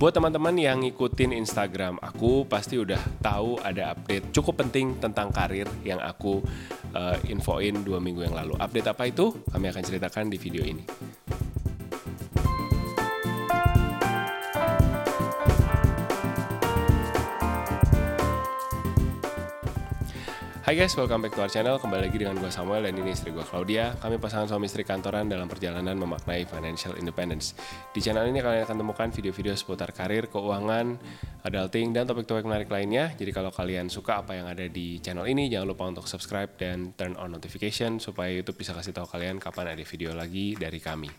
Buat teman-teman yang ngikutin Instagram aku pasti udah tahu ada update cukup penting tentang karir yang aku infoin 2 minggu yang lalu. Update apa itu? Kami akan ceritakan di video ini. Hai guys, welcome back to our channel. Kembali lagi dengan gue Samuel dan ini istri gue Claudia. Kami pasangan suami istri kantoran dalam perjalanan memaknai financial independence. Di channel ini kalian akan temukan video-video seputar karir, keuangan, adulting, dan topik-topik menarik lainnya. Jadi kalau kalian suka apa yang ada di channel ini, jangan lupa untuk subscribe dan turn on notification supaya YouTube bisa kasih tahu kalian kapan ada video lagi dari kami.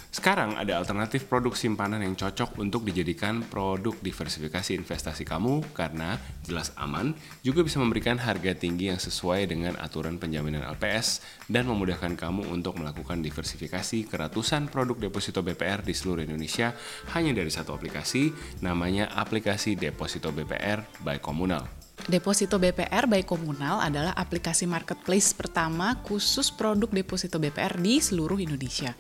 Sekarang ada alternatif produk simpanan yang cocok untuk dijadikan produk diversifikasi investasi kamu karena jelas aman, juga bisa memberikan harga tinggi yang sesuai dengan aturan penjaminan LPS dan memudahkan kamu untuk melakukan diversifikasi ke ratusan produk deposito BPR di seluruh Indonesia hanya dari satu aplikasi, namanya aplikasi Deposito BPR by Komunal. Deposito BPR by Komunal adalah aplikasi marketplace pertama khusus produk deposito BPR di seluruh Indonesia.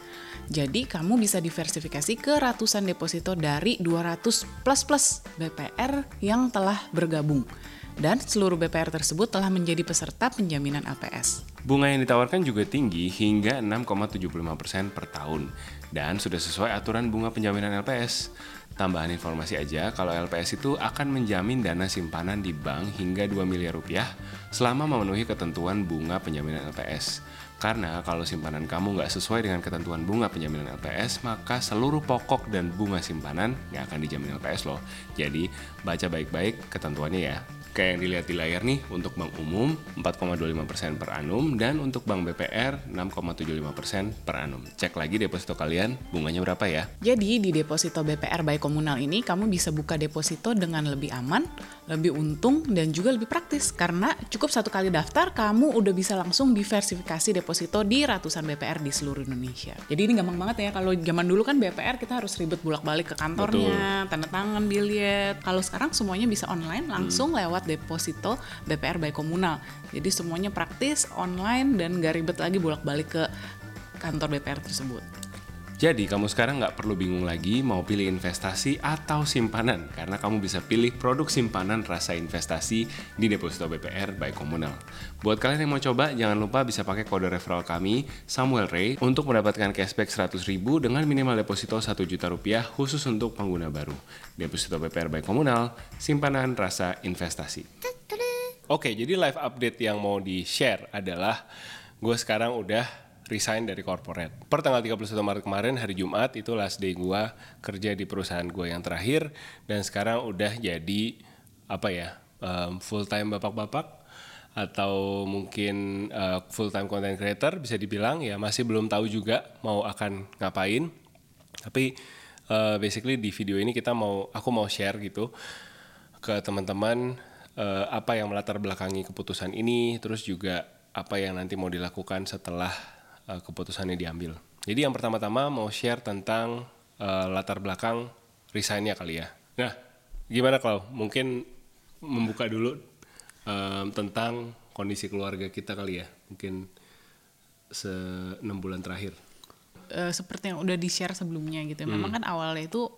Jadi kamu bisa diversifikasi ke ratusan deposito dari 200 plus BPR yang telah bergabung. Dan seluruh BPR tersebut telah menjadi peserta penjaminan LPS. Bunga yang ditawarkan juga tinggi hingga 6,75% per tahun dan sudah sesuai aturan bunga penjaminan LPS. Tambahan informasi aja, kalau LPS itu akan menjamin dana simpanan di bank hingga 2 miliar rupiah selama memenuhi ketentuan bunga penjaminan LPS. Karena kalau simpanan kamu nggak sesuai dengan ketentuan bunga penjaminan LPS, maka seluruh pokok dan bunga simpanan nggak akan dijamin LPS loh. Jadi, baca baik-baik ketentuannya ya. Kayak yang dilihat di layar nih, untuk bank umum 4,25% per annum dan untuk bank BPR 6,75% per annum. Cek lagi deposito kalian, bunganya berapa ya? Jadi di deposito BPR by Komunal ini kamu bisa buka deposito dengan lebih aman, lebih untung, dan juga lebih praktis. Karena cukup satu kali daftar, kamu udah bisa langsung diversifikasi deposito di ratusan BPR di seluruh Indonesia. Jadi ini gampang banget ya, kalau zaman dulu kan BPR kita harus ribet bolak-balik ke kantornya, tanda tangan, billet. Kalau sekarang semuanya bisa online, langsung lewat deposito BPR by Komunal. Jadi semuanya praktis, online, dan gak ribet lagi bolak-balik ke kantor BPR tersebut. Jadi kamu sekarang nggak perlu bingung lagi mau pilih investasi atau simpanan karena kamu bisa pilih produk simpanan rasa investasi di deposito BPR by Komunal. Buat kalian yang mau coba, jangan lupa bisa pakai kode referral kami Samuel Ray untuk mendapatkan cashback 100.000 dengan minimal deposito 1 juta rupiah khusus untuk pengguna baru. Deposito BPR by Komunal, simpanan rasa investasi. Oke, jadi live update yang mau di-share adalah gue sekarang udah resign dari corporate. Per tanggal 31 Maret kemarin, hari Jumat, itu last day gue kerja di perusahaan gue yang terakhir. Dan sekarang udah jadi, full time bapak-bapak. Atau mungkin full time content creator, bisa dibilang. Ya masih belum tahu juga mau akan ngapain. Tapi basically di video ini aku mau share gitu ke teman-teman apa yang melatar belakangi keputusan ini. Terus juga apa yang nanti mau dilakukan setelah keputusannya diambil. Jadi yang pertama-tama mau share tentang latar belakang resign-nya kali ya. Nah, gimana Klau? Mungkin membuka dulu tentang kondisi keluarga kita kali ya. Mungkin 6 bulan terakhir. Seperti yang udah di-share sebelumnya gitu. Memang kan awalnya itu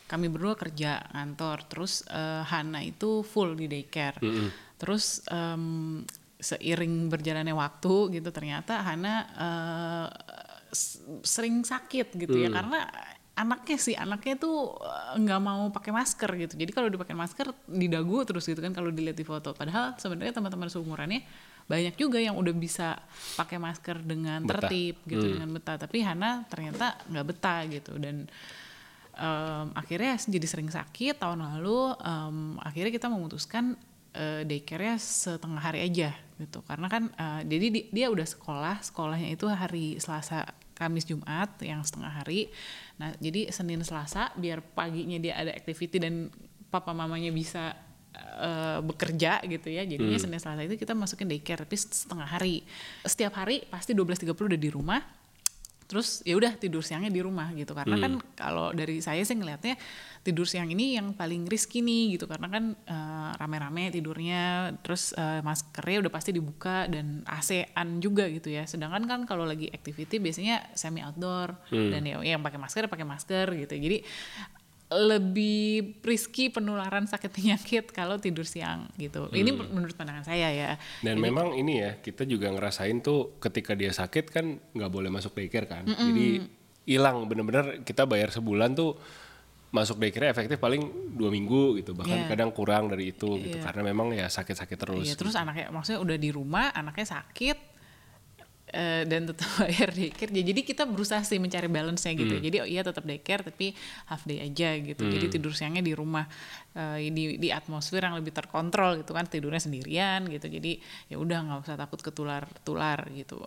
kami berdua kerja kantor, terus Hana itu full di daycare. Terus seiring berjalannya waktu gitu ternyata Hana sering sakit gitu ya karena anaknya tuh nggak mau pakai masker gitu. Jadi kalau dipakai masker di dagu terus gitu kan kalau dilihat di foto. Padahal sebenarnya teman-teman seumurannya banyak juga yang udah bisa pakai masker dengan tertib gitu, dengan betah. Tapi Hana ternyata nggak betah gitu dan akhirnya jadi sering sakit tahun lalu. Akhirnya kita memutuskan daycare-nya setengah hari aja gitu karena kan jadi dia udah sekolahnya itu hari Selasa, Kamis, Jumat yang setengah hari. Nah jadi Senin, Selasa biar paginya dia ada activity dan papa mamanya bisa bekerja gitu ya. Jadinya Senin, Selasa itu kita masukin daycare tapi setengah hari. Setiap hari pasti 12.30 udah di rumah. Terus ya udah tidur siangnya di rumah gitu karena kan kalau dari saya sih ngelihatnya tidur siang ini yang paling risky nih gitu karena kan rame-rame tidurnya terus maskernya udah pasti dibuka dan AC-an juga gitu ya. Sedangkan kan kalau lagi activity biasanya semi outdoor dan ya yang pakai masker gitu. Jadi lebih risky penularan sakit penyakit kalau tidur siang gitu. Ini menurut pandangan saya ya. Dan memang ini ya, kita juga ngerasain tuh ketika dia sakit kan nggak boleh masuk daycare kan. Jadi hilang bener-bener, kita bayar sebulan tuh masuk daycare efektif paling 2 minggu gitu. Bahkan kadang kurang dari itu gitu. Karena memang ya sakit-sakit terus. Iya, terus anaknya maksudnya udah di rumah, anaknya sakit. Dan tetap bayar daycare. Jadi kita berusaha sih mencari balance-nya gitu. Jadi iya tetap daycare tapi half day aja gitu. Jadi tidur siangnya di rumah, di atmosfer yang lebih terkontrol gitu kan, tidurnya sendirian gitu. Jadi ya udah nggak usah takut ketular gitu.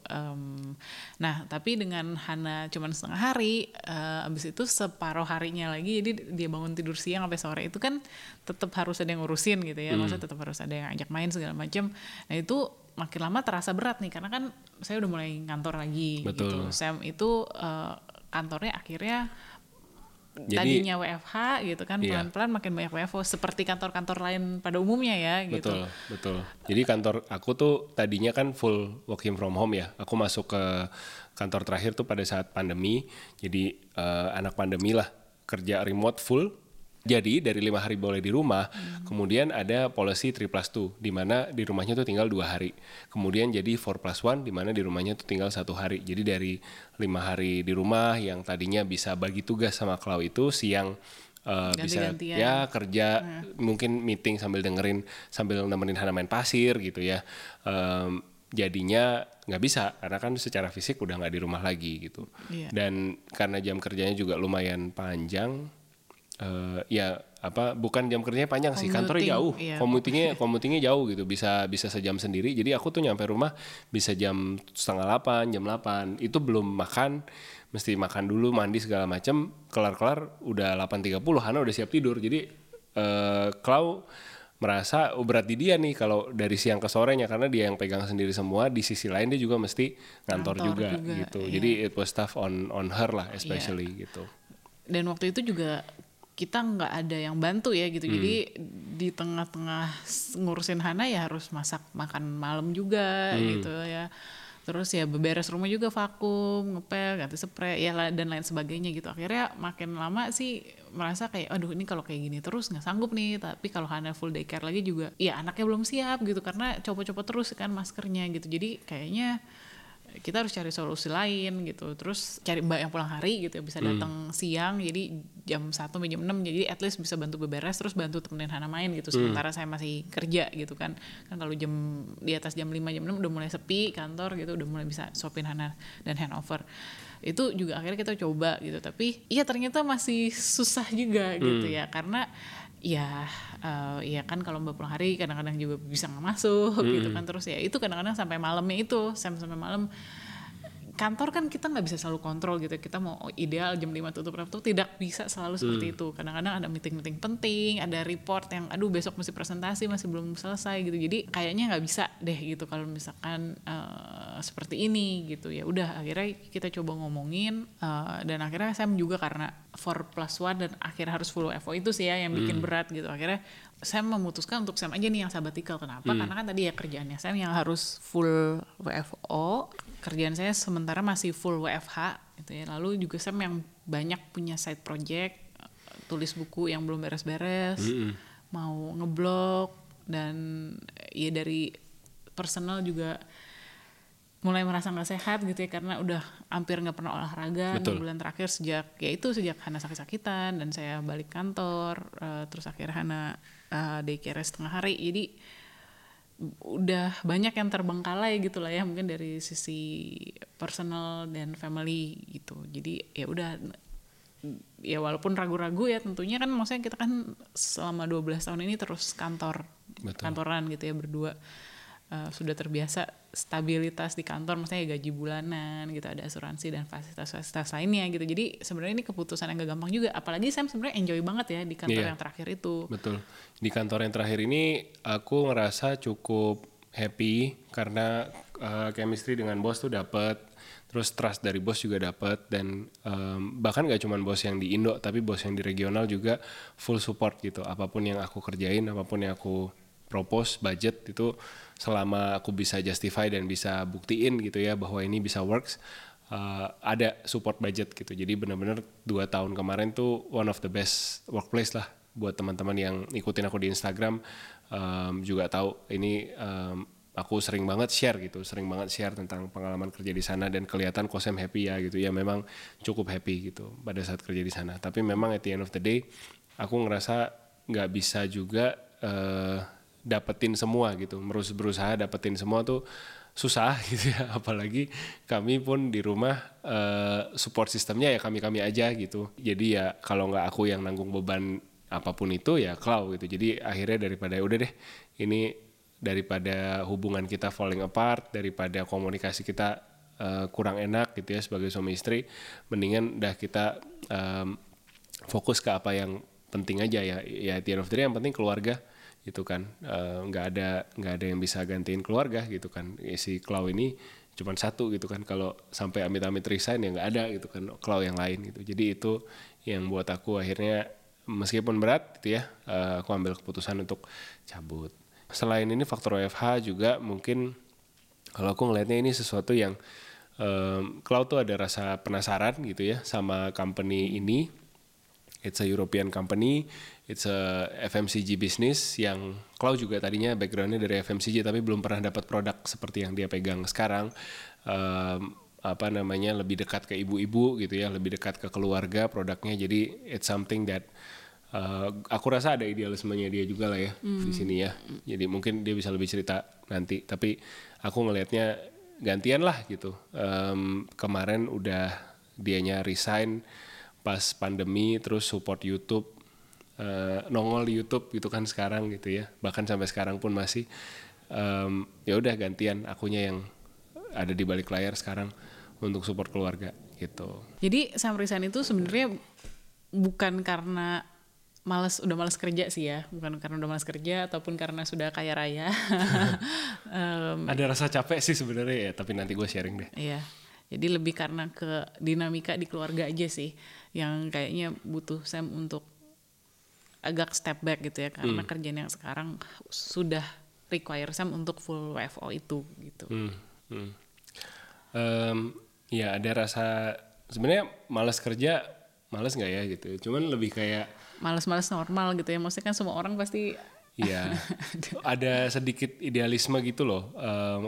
Nah tapi dengan Hana cuman setengah hari, abis itu separuh harinya lagi, jadi dia bangun tidur siang sampai sore itu kan tetap harus ada yang ngurusin gitu ya. Maksudnya tetap harus ada yang ajak main segala macam. Nah itu makin lama terasa berat nih karena kan saya udah mulai kantor lagi. Betul. Gitu. Sam itu kantornya akhirnya tadinya WFH gitu kan, pelan-pelan makin banyak WFO seperti kantor-kantor lain pada umumnya ya gitu. Betul. Jadi kantor aku tuh tadinya kan full working from home ya. Aku masuk ke kantor terakhir tuh pada saat pandemi. Jadi anak pandemi lah, kerja remote full. Jadi dari 5 hari boleh di rumah, kemudian ada policy 3+2, di mana di rumahnya tuh tinggal 2 hari. Kemudian jadi 4+1, di mana di rumahnya tuh tinggal 1 hari. Jadi dari 5 hari di rumah yang tadinya bisa bagi tugas sama Klau itu, siang bisa ya kerja, mungkin meeting sambil nemenin Hana main pasir gitu ya. Jadinya nggak bisa karena kan secara fisik udah nggak di rumah lagi gitu. Dan karena jam kerjanya juga lumayan panjang. Bukan jam kerjanya panjang sih, kantornya jauh, commutingnya jauh gitu, bisa sejam sendiri. Jadi aku tuh nyampe rumah bisa jam 7:30, jam 8. Itu belum makan, mesti makan dulu, mandi segala macam, kelar udah 8:30, Hana udah siap tidur. Jadi Klau merasa berat di dia nih kalau dari siang ke sorenya, karena dia yang pegang sendiri semua. Di sisi lain dia juga mesti ngantor juga gitu. Jadi it was tough on her lah especially gitu. Dan waktu itu juga kita nggak ada yang bantu ya gitu. Jadi di tengah-tengah ngurusin Hana ya harus masak makan malam juga gitu ya. Terus ya beberes rumah juga, vakum, ngepel, ganti spray ya dan lain sebagainya gitu. Akhirnya makin lama sih merasa kayak aduh ini kalau kayak gini terus nggak sanggup nih. Tapi kalau Hana full daycare lagi juga ya anaknya belum siap gitu karena copot-copot terus kan maskernya gitu. Jadi kayaknya kita harus cari solusi lain gitu. Terus cari mbak yang pulang hari gitu ya, bisa datang siang, jadi jam 1 sampai jam 6, jadi at least bisa bantu beberes, terus bantu temenin Hana main gitu, sementara saya masih kerja gitu kan. Kan kalau jam di atas jam 5, jam 6 udah mulai sepi kantor gitu, udah mulai bisa sopin Hana dan handover. Itu juga akhirnya kita coba gitu, tapi iya ternyata masih susah juga gitu ya, karena ya kan kalau mbak pulang hari kadang-kadang juga bisa nggak masuk gitu kan. Terus ya itu kadang-kadang sampai malamnya itu sampai malam kantor kan kita nggak bisa selalu kontrol gitu. Kita mau ideal jam 5 tutup laptop, tidak bisa selalu seperti itu. Kadang-kadang ada meeting penting, ada report yang aduh besok mesti presentasi masih belum selesai gitu. Jadi kayaknya nggak bisa deh gitu kalau misalkan seperti ini gitu. Ya udah akhirnya kita coba ngomongin dan akhirnya Sam juga karena 4+1 dan akhirnya harus full WFO itu sih ya yang bikin berat gitu. Akhirnya Sam memutuskan untuk Sam aja nih yang sabbatical. Kenapa? Karena kan tadi ya kerjaannya Sam yang harus full WFO, kerjaan saya sementara masih full WFH gitu ya. Lalu juga Sam yang banyak punya side project, tulis buku yang belum beres-beres, mau ngeblog, dan ya dari personal juga mulai merasa nggak sehat gitu ya, karena udah hampir nggak pernah olahraga 6 bulan terakhir sejak Hana sakit-sakitan dan saya balik kantor, terus akhirnya Hana daycare setengah hari. Jadi udah banyak yang terbengkalai gitu lah ya, mungkin dari sisi personal dan family gitu. Jadi ya udah, ya walaupun ragu-ragu ya tentunya kan, maksudnya kita kan selama 12 tahun ini terus kantoran gitu ya berdua. Sudah terbiasa stabilitas di kantor, maksudnya gaji bulanan gitu, ada asuransi dan fasilitas lainnya gitu. Jadi sebenarnya ini keputusan yang gak gampang juga, apalagi Sam sebenarnya enjoy banget ya di kantor yang terakhir itu. Betul, di kantor yang terakhir ini aku ngerasa cukup happy karena chemistry dengan bos tuh dapet, terus trust dari bos juga dapet, dan bahkan gak cuma bos yang di Indo tapi bos yang di regional juga full support gitu. Apapun yang aku kerjain, apapun yang aku propose, budget itu, selama aku bisa justify dan bisa buktiin gitu ya bahwa ini bisa works, ada support budget gitu. Jadi benar-benar 2 tahun kemarin tuh one of the best workplace lah buat teman-teman yang ikutin aku di Instagram, juga tahu ini aku sering banget share tentang pengalaman kerja di sana dan kelihatan kok Sam happy ya gitu ya, memang cukup happy gitu pada saat kerja di sana. Tapi memang at the end of the day aku ngerasa nggak bisa juga dapetin semua gitu, berusaha dapetin semua tuh susah gitu ya, apalagi kami pun di rumah support sistemnya ya kami aja gitu. Jadi ya kalau nggak aku yang nanggung beban apapun itu ya Klau gitu. Jadi akhirnya daripada udah deh, ini daripada hubungan kita falling apart, daripada komunikasi kita kurang enak gitu ya sebagai suami istri, mendingan dah kita fokus ke apa yang penting aja ya at the end of the day yang penting keluarga gitu kan. Nggak ada yang bisa gantiin keluarga gitu kan. Si Klau ini cuma satu gitu kan, kalau sampai amit-amit resign ya nggak ada gitu kan Klau yang lain gitu. Jadi itu yang buat aku akhirnya meskipun berat gitu ya, aku ambil keputusan untuk cabut. Selain ini faktor WFH juga mungkin kalau aku ngelihatnya ini sesuatu yang Klau tuh ada rasa penasaran gitu ya sama company ini. It's a European company, it's a FMCG business yang Klau juga tadinya backgroundnya dari FMCG tapi belum pernah dapat produk seperti yang dia pegang sekarang. Lebih dekat ke ibu-ibu gitu ya, lebih dekat ke keluarga produknya. Jadi it's something that aku rasa ada idealismenya dia juga lah ya di sini ya. Jadi mungkin dia bisa lebih cerita nanti. Tapi aku ngelihatnya gantian lah gitu. Kemarin udah dianya resign pas pandemi, terus support YouTube, nongol di YouTube gitu kan sekarang gitu ya. Bahkan sampai sekarang pun masih. Ya udah gantian akunya yang ada di balik layar sekarang untuk support keluarga gitu. Jadi Sam resign itu sebenarnya bukan karena udah malas kerja sih ya, bukan karena udah malas kerja ataupun karena sudah kaya raya. Ada rasa capek sih sebenarnya ya, tapi nanti gue sharing deh. Iya, jadi lebih karena ke dinamika di keluarga aja sih, yang kayaknya butuh Sam untuk agak step back gitu ya, karena kerjaan yang sekarang sudah require Sam untuk full WFO itu gitu. Ya ada rasa sebenarnya malas kerja, malas nggak ya gitu. Cuman lebih kayak malas-malas normal gitu ya. Maksudnya kan semua orang pasti. Iya. Ada sedikit idealisme gitu loh.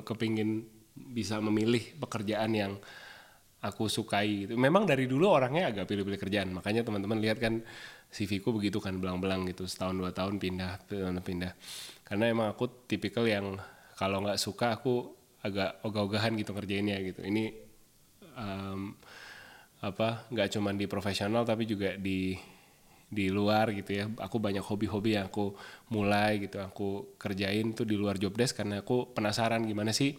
Kepingin bisa memilih pekerjaan yang aku sukai gitu. Memang dari dulu orangnya agak pilih-pilih kerjaan. Makanya teman-teman lihat kan CV-ku begitu kan, belang-belang gitu. Setahun 2 tahun pindah. Karena emang aku tipikal yang kalau nggak suka aku agak ogah-ogahan gitu ngerjainnya gitu. Ini nggak cuma di profesional tapi juga di luar gitu ya. Aku banyak hobi-hobi yang aku mulai gitu, aku kerjain tuh di luar job desk karena aku penasaran gimana sih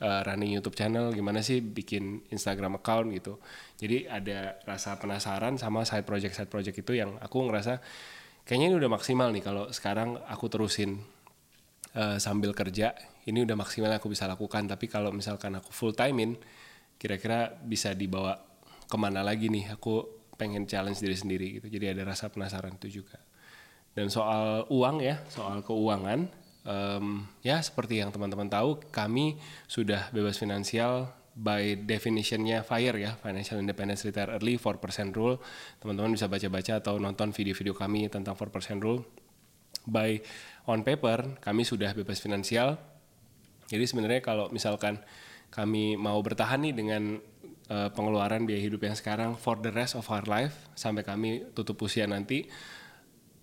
running YouTube channel, gimana sih bikin Instagram account gitu. Jadi ada rasa penasaran sama side project itu yang aku ngerasa kayaknya ini udah maksimal nih kalau sekarang aku terusin sambil kerja. Ini udah maksimal aku bisa lakukan, tapi kalau misalkan aku full timein kira-kira bisa dibawa kemana lagi nih. Aku pengen challenge diri sendiri gitu. Jadi ada rasa penasaran itu juga. Dan soal uang ya, soal keuangan, ya seperti yang teman-teman tahu, kami sudah bebas finansial by definitionnya FIRE ya, Financial Independence Retire Early 4% Rule. Teman-teman bisa baca-baca atau nonton video-video kami tentang 4% Rule. By on paper, kami sudah bebas finansial. Jadi sebenarnya kalau misalkan kami mau bertahan nih dengan pengeluaran biaya hidup yang sekarang for the rest of our life sampai kami tutup usia nanti,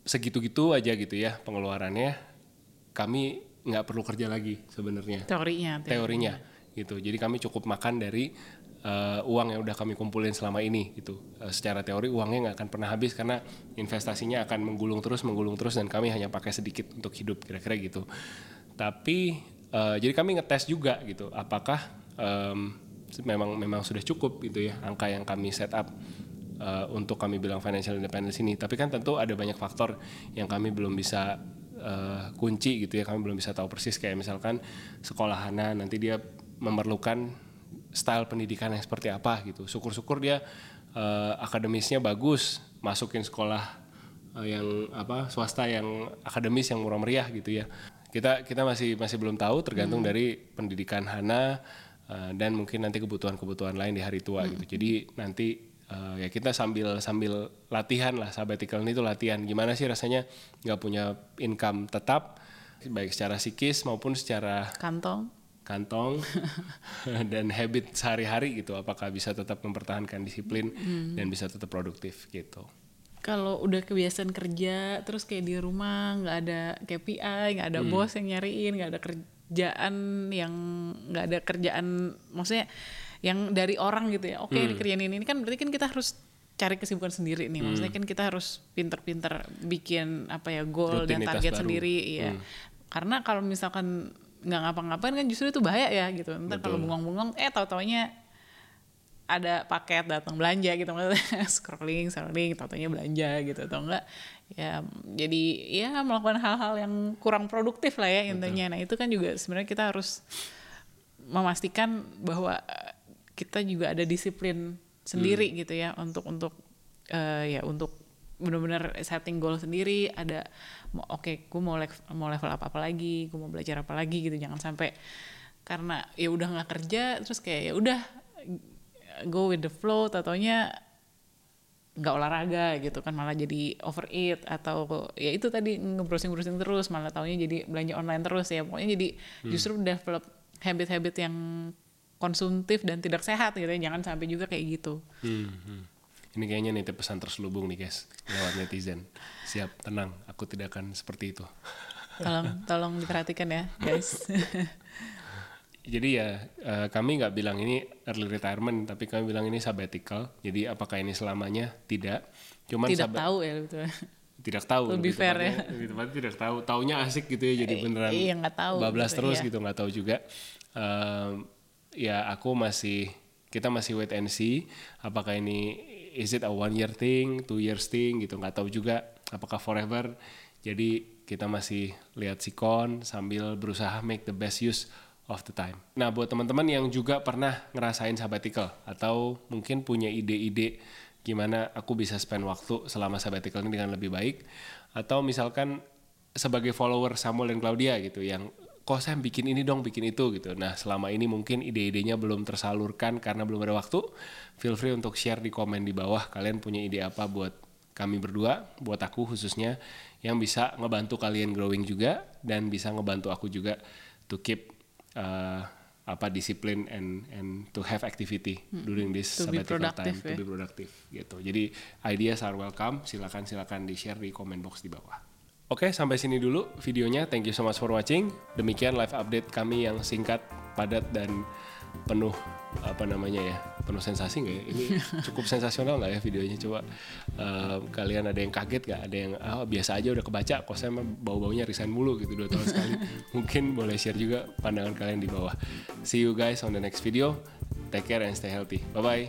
segitu-gitu aja gitu ya pengeluarannya, kami nggak perlu kerja lagi sebenarnya. Teorinya gitu. Jadi kami cukup makan dari uang yang udah kami kumpulin selama ini gitu. Secara teori uangnya nggak akan pernah habis karena investasinya akan menggulung terus dan kami hanya pakai sedikit untuk hidup, kira-kira gitu. Tapi jadi kami ngetes juga gitu, apakah memang sudah cukup gitu ya angka yang kami set up untuk kami bilang financial independence ini. Tapi kan tentu ada banyak faktor yang kami belum bisa kunci gitu ya, kami belum bisa tahu persis, kayak misalkan sekolah Hana nanti dia memerlukan style pendidikan yang seperti apa gitu. Syukur-syukur dia akademisnya bagus, masukin sekolah yang swasta yang akademis yang murah meriah gitu ya. Kita masih belum tahu, tergantung dari pendidikan Hana, dan mungkin nanti kebutuhan-kebutuhan lain di hari tua gitu. Jadi nanti ya kita sambil latihan lah, sabbatical ini tuh latihan. Gimana sih rasanya nggak punya income tetap, baik secara psikis maupun secara kantong dan habit sehari-hari gitu. Apakah bisa tetap mempertahankan disiplin dan bisa tetap produktif gitu. Kalau udah kebiasaan kerja terus kayak di rumah nggak ada KPI, nggak ada bos yang nyariin, nggak ada kerjaan maksudnya yang dari orang gitu ya. Oke, ini kerjaan ini kan berarti kan kita harus cari kesibukan sendiri nih. Maksudnya kan kita harus pinter-pinter bikin goal dan target baru sendiri ya. Karena kalau misalkan nggak ngapa-ngapain kan justru itu bahaya ya gitu. Ntar kalau bengong-bengong tahu-taunya ada paket datang belanja gitu, maksudnya scrolling tahu-taunya belanja gitu atau enggak ya, jadi ya melakukan hal-hal yang kurang produktif lah ya intinya. Nah itu kan juga sebenarnya kita harus memastikan bahwa kita juga ada disiplin sendiri gitu ya untuk benar-benar setting goal sendiri. Ada gue mau level apa lagi, gue mau belajar apa lagi gitu. Jangan sampai karena ya udah nggak kerja terus kayak ya udah go with the flow, tatonya nggak olahraga gitu kan, malah jadi overeat atau ya itu tadi ngebrowsing terus, malah taunya jadi belanja online terus ya. Pokoknya jadi justru develop habit-habit yang konsumtif dan tidak sehat gitu ya. Jangan sampai juga kayak gitu. Ini kayaknya nitip pesan terselubung nih guys lewat netizen. Siap, tenang, aku tidak akan seperti itu. Tolong diperhatikan ya guys. Jadi ya kami nggak bilang ini early retirement, tapi kami bilang ini sabbatical. Jadi apakah ini selamanya? Tidak. Cuman tahu ya betul. Tidak tahu. Lebih fair ya. Tidak tahu. Taunya asik gitu ya, jadi beneran. Iya nggak tahu. Bablas gitu, terus gitu, nggak tahu juga. Ya kita masih wait and see. Apakah ini is it a 1 year thing, 2 years thing gitu, nggak tahu juga. Apakah forever? Jadi kita masih lihat sikon sambil berusaha make the best use of the time. Nah, buat teman-teman yang juga pernah ngerasain sabbatical atau mungkin punya ide-ide gimana aku bisa spend waktu selama sabbatical ini dengan lebih baik, atau misalkan sebagai follower Samuel dan Claudia gitu yang kok saya bikin ini dong, bikin itu gitu. Nah, selama ini mungkin ide-idenya belum tersalurkan karena belum ada waktu. Feel free untuk share di komen di bawah. Kalian punya ide apa buat kami berdua, buat aku khususnya, yang bisa ngebantu kalian growing juga dan bisa ngebantu aku juga to keep disiplin and to have activity during this sabbatical time, to be productive gitu. Jadi ideas are welcome, silakan di share di comment box di bawah. Oke, sampai sini dulu videonya. Thank you so much for watching. Demikian live update kami yang singkat, padat dan penuh penuh sensasi nggak ya? Ini cukup sensasional nggak ya videonya? Coba kalian ada yang kaget nggak? Ada yang biasa aja udah kebaca, kok saya bau-baunya resign mulu gitu 2 tahun sekali. Mungkin boleh share juga pandangan kalian di bawah. See you guys on the next video. Take care and stay healthy. Bye bye.